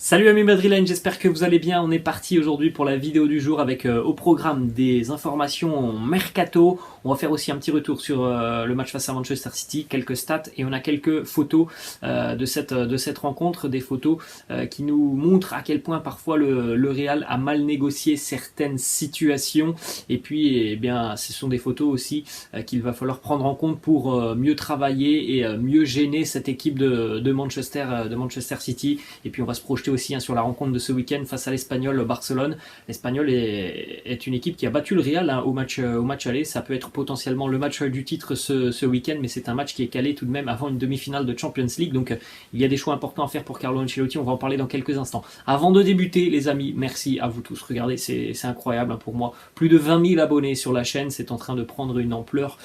Salut amis madrilènes, j'espère que vous allez bien. On est parti aujourd'hui pour la vidéo du jour avec au programme des informations mercato. On va faire aussi un petit retour sur le match face à Manchester City, quelques stats et on a quelques photos de cette rencontre, des photos qui nous montrent à quel point parfois le Real a mal négocié certaines situations. Et puis eh bien, ce sont des photos aussi qu'il va falloir prendre en compte pour mieux travailler et mieux gêner cette équipe de Manchester City. Et puis on va se projeter aussi sur la rencontre de ce week-end face à l'Espagnol Barcelone. L'Espagnol est une équipe qui a battu le Real au match aller. Ça peut être potentiellement le match du titre ce week-end, mais c'est un match qui est calé tout de même avant une demi-finale de Champions League. Donc il y a des choix importants à faire pour Carlo Ancelotti. On va en parler dans quelques instants. Avant de débuter, les amis, merci à vous tous. Regardez, c'est incroyable pour moi. Plus de 20 000 abonnés sur la chaîne. C'est en train de prendre une ampleur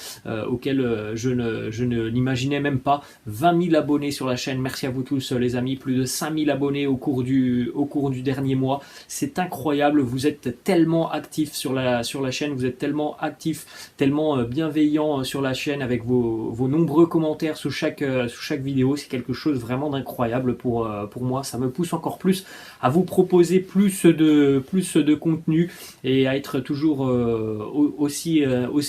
auquel je ne l'imaginais même pas. 20 000 abonnés sur la chaîne. Merci à vous tous, les amis. Plus de 5 000 abonnés au cours du dernier mois. C'est incroyable, vous êtes tellement actifs sur la chaîne, vous êtes tellement actifs, tellement bienveillants sur la chaîne avec vos nombreux commentaires sous chaque vidéo. C'est quelque chose vraiment d'incroyable pour moi. Ça me pousse encore plus à vous proposer plus de contenu et à être toujours aussi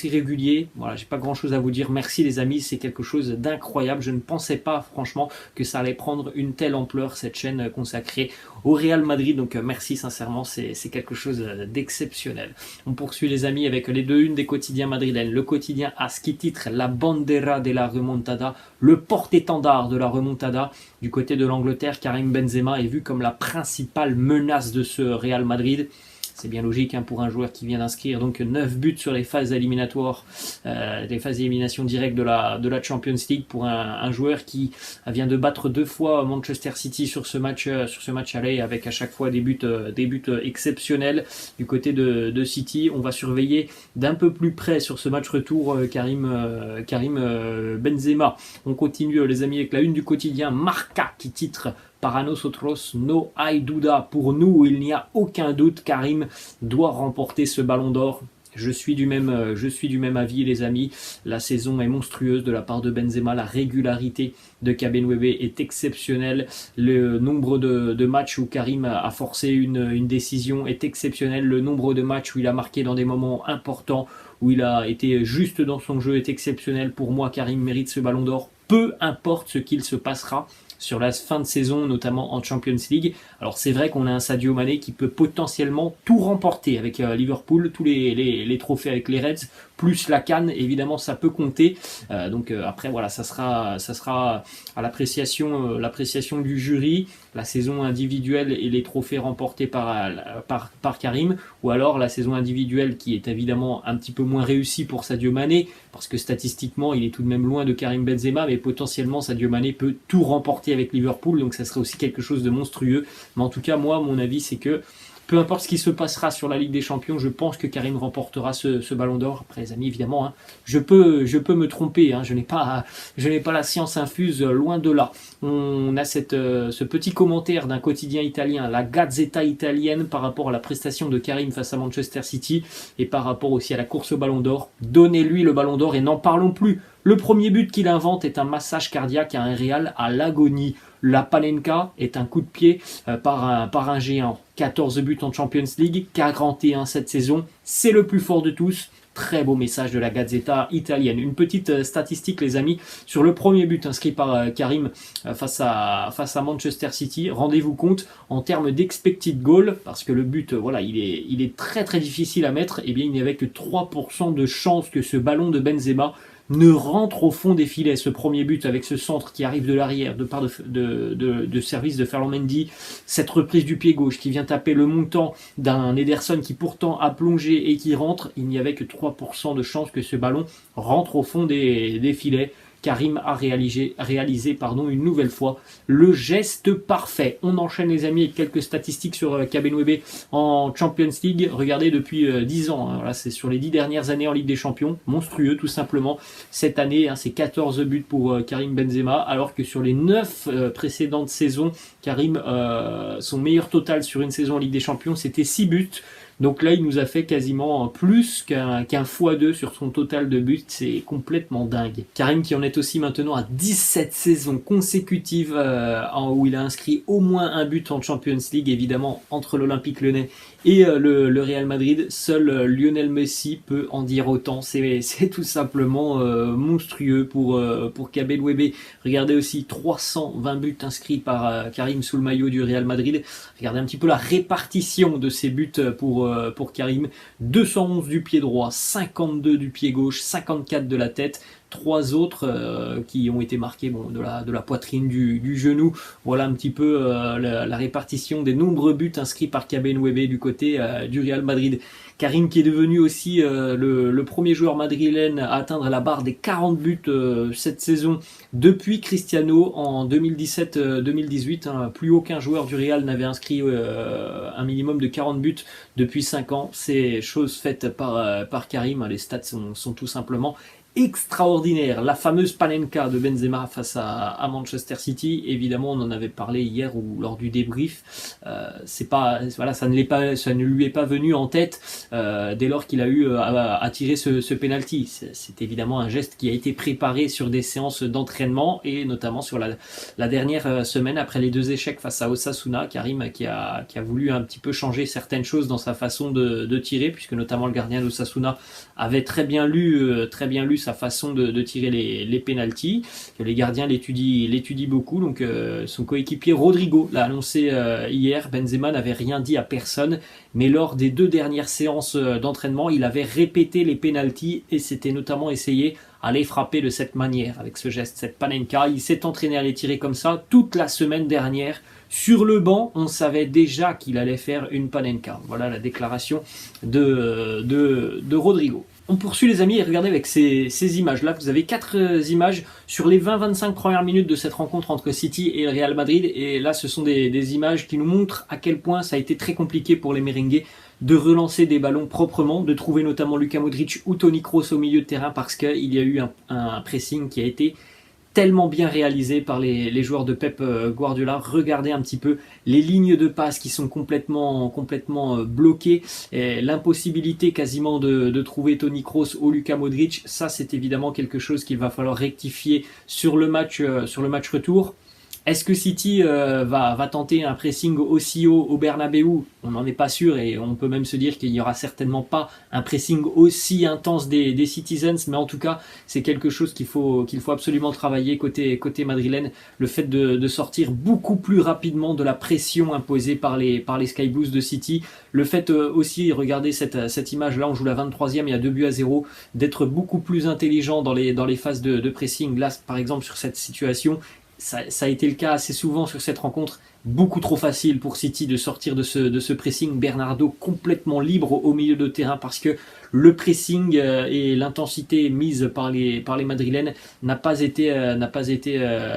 régulier. Voilà, j'ai pas grand chose à vous dire. Merci les amis, c'est quelque chose d'incroyable. Je ne pensais pas franchement que ça allait prendre une telle ampleur, cette chaîne consacrée au Real Madrid, donc merci sincèrement, c'est quelque chose d'exceptionnel. On poursuit les amis avec les deux unes des quotidiens madrilènes. Le quotidien AS qui titre La bandera de la remontada, le porte-étendard de la remontada. Du côté de l'Angleterre, Karim Benzema est vu comme la principale menace de ce Real Madrid. C'est bien logique pour un joueur qui vient d'inscrire donc 9 buts sur les phases éliminatoires, les phases d'élimination directe de la Champions League, pour un joueur qui vient de battre 2 fois Manchester City sur ce match aller, avec à chaque fois des buts exceptionnels du côté de City. On va surveiller d'un peu plus près sur ce match retour Karim Benzema. On continue les amis avec la une du quotidien Marca qui titre Para nosotros no hay duda. Pour nous, il n'y a aucun doute, Karim doit remporter ce ballon d'or. Je suis du même avis les amis. La saison est monstrueuse de la part de Benzema. La régularité de Kabenwebe est exceptionnelle. Le nombre de matchs où Karim a forcé une décision est exceptionnel. Le nombre de matchs où il a marqué dans des moments importants, où il a été juste dans son jeu, est exceptionnel. Pour moi, Karim mérite ce ballon d'or. Peu importe ce qu'il se passera sur la fin de saison, notamment en Champions League. Alors c'est vrai qu'on a un Sadio Mané qui peut potentiellement tout remporter avec Liverpool, tous les trophées avec les Reds, plus la CAN, évidemment ça peut compter. Donc après voilà, ça sera à l'appréciation du jury, la saison individuelle et les trophées remportés par Karim, ou alors la saison individuelle qui est évidemment un petit peu moins réussie pour Sadio Mané, parce que statistiquement il est tout de même loin de Karim Benzema, mais potentiellement Sadio Mané peut tout remporter avec Liverpool, donc ça serait aussi quelque chose de monstrueux. Mais en tout cas, moi, mon avis, c'est que peu importe ce qui se passera sur la Ligue des Champions, je pense que Karim remportera ce ballon d'or. Après, les amis, évidemment, je peux me tromper. Je n'ai pas la science infuse, loin de là. On a ce petit commentaire d'un quotidien italien, la Gazzetta italienne, par rapport à la prestation de Karim face à Manchester City et par rapport aussi à la course au ballon d'or. Donnez-lui le ballon d'or et n'en parlons plus. Le premier but qu'il invente est un massage cardiaque à un Real à l'agonie. La Panenka est un coup de pied par un géant. 14 buts en Champions League, 41 cette saison. C'est le plus fort de tous. Très beau message de la Gazzetta italienne. Une petite statistique les amis, sur le premier but inscrit par Karim face à Manchester City. Rendez-vous compte, en termes d'expected goal, parce que le but, voilà, il est très très difficile à mettre, et bien il n'y avait que 3% de chance que ce ballon de Benzema ne rentre au fond des filets. Ce premier but avec ce centre qui arrive de l'arrière de part de service de Ferland Mendy, cette reprise du pied gauche qui vient taper le montant d'un Ederson qui pourtant a plongé et qui rentre, il n'y avait que 3% de chance que ce ballon rentre au fond des filets. Karim a réalisé une nouvelle fois le geste parfait. On enchaîne les amis avec quelques statistiques sur Kabenwebe en Champions League. Regardez, depuis 10 ans, là, c'est sur les 10 dernières années en Ligue des Champions, monstrueux tout simplement. Cette année, c'est 14 buts pour Karim Benzema, alors que sur les 9 précédentes saisons, Karim, son meilleur total sur une saison en Ligue des Champions, c'était 6 buts. Donc là, il nous a fait quasiment plus qu'un x2 sur son total de buts. C'est complètement dingue. Karim qui en est aussi maintenant à 17 saisons consécutives où il a inscrit au moins un but en Champions League, évidemment entre l'Olympique Lyonnais et le Real Madrid. Seul Lionel Messi peut en dire autant. C'est tout simplement monstrueux pour Kabewebe. Regardez aussi 320 buts inscrits par Karim sous le maillot du Real Madrid. Regardez un petit peu la répartition de ces buts pour Karim. 211 du pied droit, 52 du pied gauche, 54 de la tête. 3 autres qui ont été marqués de la poitrine, du genou. Voilà un petit peu la répartition des nombreux buts inscrits par Kabewebe du côté du Real Madrid. Karim qui est devenu aussi le premier joueur madrilène à atteindre la barre des 40 buts cette saison depuis Cristiano en 2017-2018. Plus aucun joueur du Real n'avait inscrit un minimum de 40 buts depuis 5 ans. C'est chose faite par Karim. Les stats sont tout simplement extraordinaire. La fameuse Panenka de Benzema face à Manchester City, évidemment on en avait parlé hier ou lors du débrief, ça ne lui est pas venu en tête dès lors qu'il a eu à tirer ce penalty. C'est évidemment un geste qui a été préparé sur des séances d'entraînement et notamment sur la dernière semaine après les 2 échecs face à Osasuna. Karim qui a voulu un petit peu changer certaines choses dans sa façon de tirer, puisque notamment le gardien d'Osasuna avait très bien lu sa façon de tirer les pénaltys, que les gardiens l'étudient beaucoup. Donc son coéquipier Rodrigo l'a annoncé hier. Benzema n'avait rien dit à personne, mais lors des 2 dernières séances d'entraînement, il avait répété les pénaltys et s'était notamment essayé à les frapper de cette manière, avec ce geste, cette panenka. Il s'est entraîné à les tirer comme ça toute la semaine dernière. Sur le banc, on savait déjà qu'il allait faire une panenka. Voilà la déclaration de Rodrigo. On poursuit les amis et regardez avec ces images-là. Vous avez 4 images sur les 20-25 premières minutes de cette rencontre entre City et le Real Madrid. Et là, ce sont des images qui nous montrent à quel point ça a été très compliqué pour les merengues de relancer des ballons proprement, de trouver notamment Luka Modric ou Toni Kroos au milieu de terrain parce qu'il y a eu un pressing qui a été tellement bien réalisé par les joueurs de Pep Guardiola. Regardez un petit peu les lignes de passe qui sont complètement bloquées, l'impossibilité quasiment de trouver Toni Kroos ou Luka Modric. Ça, c'est évidemment quelque chose qu'il va falloir rectifier sur le match retour. Est-ce que City va tenter un pressing aussi haut au Bernabeu? On n'en est pas sûr et on peut même se dire qu'il n'y aura certainement pas un pressing aussi intense des Citizens, mais en tout cas c'est quelque chose qu'il faut absolument travailler côté madrilène, le fait de sortir beaucoup plus rapidement de la pression imposée par les Sky Blues de City, le fait aussi, regardez cette image là, on joue la 23e, il y a 2-0, d'être beaucoup plus intelligent dans les phases de pressing. Là par exemple sur cette situation, ça a été le cas assez souvent sur cette rencontre. Beaucoup trop facile pour City de sortir de ce pressing. Bernardo complètement libre au milieu de terrain parce que le pressing et l'intensité mise par les madrilènes n'a pas été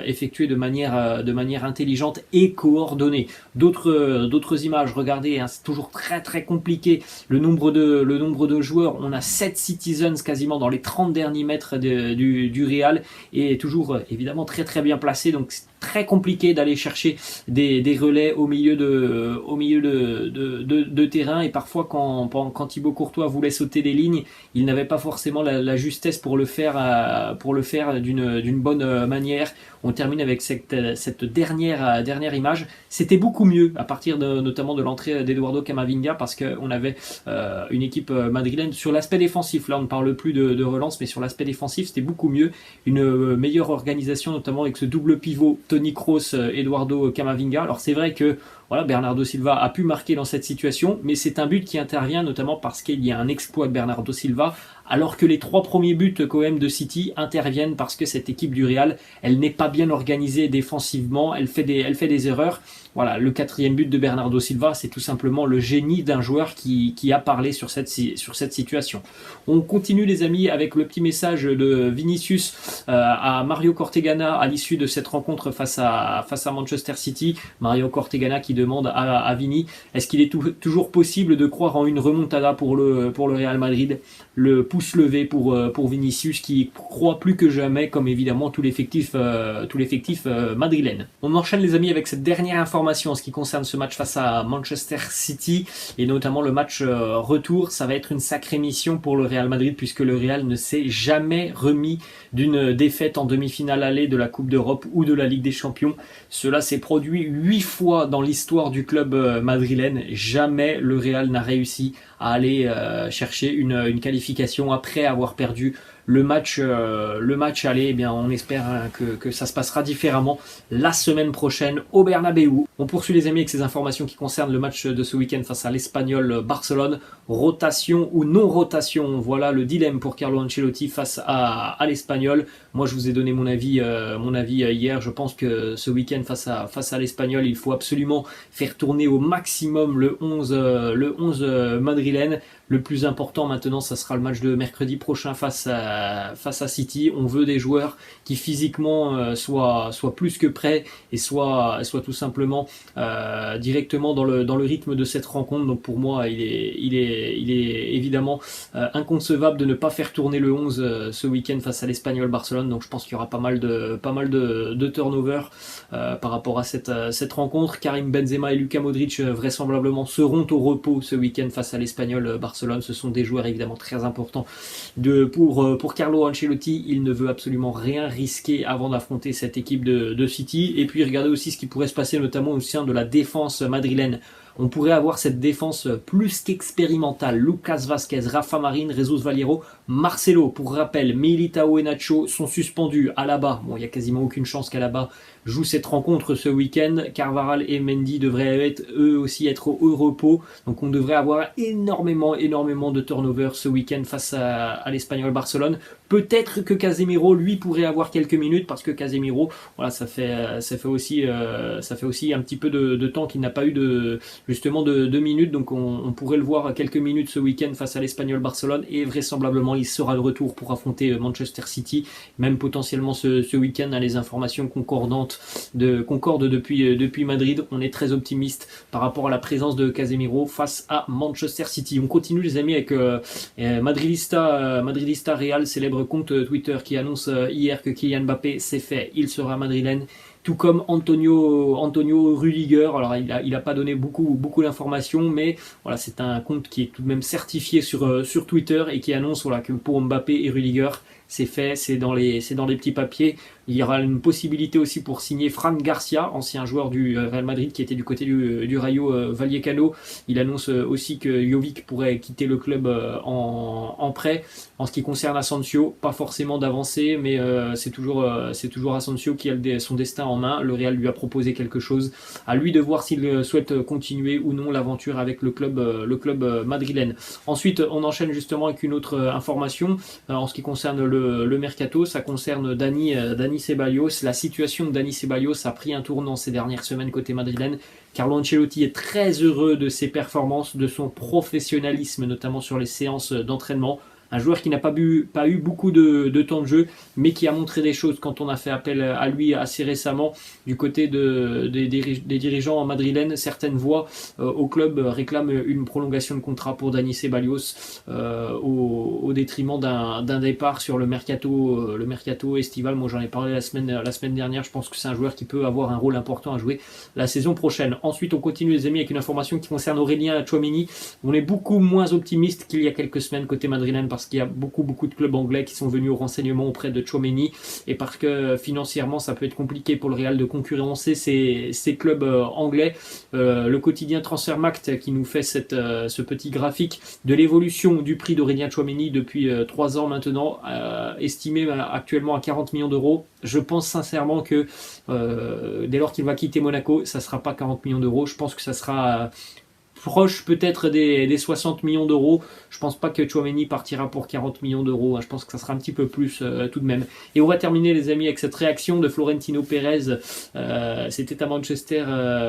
effectuée de manière intelligente et coordonnée. D'autres images, regardez, hein, c'est toujours très compliqué. Le nombre de joueurs, on a 7 Citizens quasiment dans les 30 derniers mètres du Real et toujours évidemment très bien placé. Donc c'est très compliqué d'aller chercher des relais au milieu de terrain, et parfois quand Thibaut Courtois voulait sauter des lignes, il n'avait pas forcément la justesse pour le faire d'une bonne manière. On termine avec cette dernière image. C'était beaucoup mieux à partir notamment de l'entrée d'Eduardo Camavinga parce qu'on avait une équipe madrilène sur l'aspect défensif. Là on ne parle plus de relance, mais sur l'aspect défensif c'était beaucoup mieux. Une meilleure organisation notamment avec ce double pivot Toni Kroos, Eduardo Camavinga. Alors c'est vrai que Bernardo Silva a pu marquer dans cette situation, mais c'est un but qui intervient notamment parce qu'il y a un exploit de Bernardo Silva, alors que les 3 premiers buts quand même de City interviennent parce que cette équipe du Real, elle n'est pas bien organisée défensivement, elle fait des erreurs. Voilà, le 4e but de Bernardo Silva, c'est tout simplement le génie d'un joueur qui a parlé sur cette situation. On continue les amis avec le petit message de Vinicius à Mario Cortegana à l'issue de cette rencontre face à Manchester City. Mario Cortegana qui demande à Vini, est-ce qu'il est toujours possible de croire en une remontada pour le Real Madrid? Le pouce levé pour Vinicius qui croit plus que jamais, comme évidemment tout l'effectif madrilène. On enchaîne les amis avec cette dernière information en ce qui concerne ce match face à Manchester City et notamment le match retour. Ça va être une sacrée mission pour le Real Madrid puisque le Real ne s'est jamais remis d'une défaite en demi-finale aller de la Coupe d'Europe ou de la Ligue des Champions. Cela s'est produit 8 fois dans l'histoire du club madrilène. Jamais le Real n'a réussi à aller chercher une qualification après avoir perdu le match aller. Eh bien, on espère que ça se passera différemment la semaine prochaine au Bernabéu. On poursuit les amis avec ces informations qui concernent le match de ce week-end face à l'Espagnol Barcelone. Rotation ou non rotation, voilà le dilemme pour Carlo Ancelotti face à l'Espagnol. Moi, je vous ai donné mon avis hier. Je pense que ce week-end face à l'Espagnol, il faut absolument faire tourner au maximum le 11 madrilène. Le plus important maintenant, ça sera le match de mercredi prochain face à City. On veut des joueurs qui physiquement soient plus que prêts et soient tout simplement directement dans le rythme de cette rencontre. Donc pour moi, il est évidemment inconcevable de ne pas faire tourner le 11 ce week-end face à l'Espagnol Barcelone. Donc je pense qu'il y aura pas mal de turnover par rapport à cette rencontre. Karim Benzema et Luka Modric vraisemblablement seront au repos ce week-end face à l'Espagnol Barcelone. Ce sont des joueurs évidemment très importants pour Carlo Ancelotti. Il ne veut absolument rien risquer avant d'affronter cette équipe de City. Et puis regardez aussi ce qui pourrait se passer notamment au sein de la défense madrilène. On pourrait avoir cette défense plus qu'expérimentale. Lucas Vazquez, Rafa Marín, Jesus Vallejo, Marcelo. Pour rappel, Militao et Nacho sont suspendus. Alaba, bon, il n'y a quasiment aucune chance qu'Alaba joue cette rencontre ce week-end. Carvajal et Mendy devraient eux aussi être au repos. Donc on devrait avoir énormément de turnover ce week-end face à l'Espagnol Barcelone. Peut-être que Casemiro, lui, pourrait avoir quelques minutes parce que Casemiro, voilà, ça fait aussi un petit peu de temps qu'il n'a pas eu de minutes. Donc on pourrait le voir quelques minutes ce week-end face à l'Espagnol Barcelone et vraisemblablement il sera de retour pour affronter Manchester City. Même potentiellement ce week-end, les informations concordent depuis Madrid. On est très optimiste par rapport à la présence de Casemiro face à Manchester City. On continue les amis avec Madridista Real, célèbre compte Twitter qui annonce hier que Kylian Mbappé c'est fait, il sera madrilène. Tout comme Antonio Rüdiger. Alors il a pas donné beaucoup d'informations, mais voilà, c'est un compte qui est tout de même certifié sur Twitter et qui annonce voilà que pour Mbappé et Rüdiger c'est fait, c'est dans les petits papiers. Il y aura une possibilité aussi pour signer Fran Garcia, ancien joueur du Real Madrid qui était du côté du Rayo Vallecano. Il annonce aussi que Jovic pourrait quitter le club en prêt. En ce qui concerne Asensio, pas forcément d'avancée, mais c'est toujours Asensio qui a son destin en main. Le Real lui a proposé quelque chose. À lui de voir s'il souhaite continuer ou non l'aventure avec le club madrilène. Ensuite, on enchaîne justement avec une autre information en ce qui concerne le mercato. Ça concerne Dani Ceballos. La situation de Dani Ceballos a pris un tournant ces dernières semaines côté madrilène. Carlo Ancelotti est très heureux de ses performances, de son professionnalisme, notamment sur les séances d'entraînement. Un joueur qui n'a pas eu beaucoup de temps de jeu, mais qui a montré des choses quand on a fait appel à lui assez récemment du côté des dirigeants madrilènes. Certaines voix au club réclament une prolongation de contrat pour Dani Ceballos au détriment d'un départ sur le mercato estival. Moi j'en ai parlé la semaine dernière. Je pense que c'est un joueur qui peut avoir un rôle important à jouer la saison prochaine. Ensuite on continue les amis avec une information qui concerne Aurélien Tchouaméni. On est beaucoup moins optimiste qu'il y a quelques semaines côté madrilène parce qu'il y a beaucoup de clubs anglais qui sont venus au renseignement auprès de Tchouaméni et parce que financièrement ça peut être compliqué pour le Real de concurrencer ces clubs anglais. Le quotidien Transfermarkt qui nous fait ce petit graphique de l'évolution du prix d'Aurélien Tchouaméni depuis 3 ans maintenant, estimé actuellement à 40 millions d'euros. Je pense sincèrement que dès lors qu'il va quitter Monaco, ça ne sera pas 40 millions d'euros. Je pense que ça sera proche peut-être des 60 millions d'euros. Je pense pas que Tchouaméni partira pour 40 millions d'euros. Je pense que ça sera un petit peu plus tout de même. Et on va terminer les amis avec cette réaction de Florentino Pérez. C'était à Manchester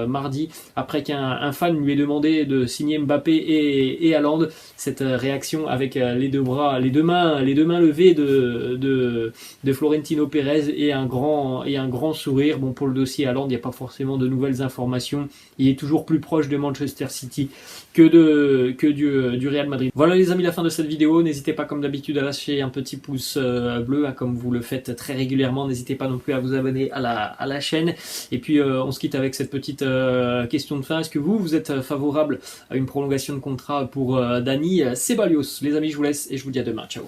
mardi après qu'un fan lui ait demandé de signer Mbappé et Haaland. Cette réaction avec les deux bras, les deux mains levées de Florentino Pérez et un grand sourire. Bon, pour le dossier Haaland, il n'y a pas forcément de nouvelles informations. Il est toujours plus proche de Manchester City que du Real Madrid. Voilà les amis, la fin de cette vidéo. N'hésitez pas comme d'habitude à lâcher un petit pouce bleu, comme vous le faites très régulièrement. N'hésitez pas non plus à vous abonner à la chaîne. Et puis on se quitte avec cette petite question de fin. Est-ce que vous êtes favorable à une prolongation de contrat pour Dani Ceballos? Les amis, je vous laisse et je vous dis à demain. Ciao.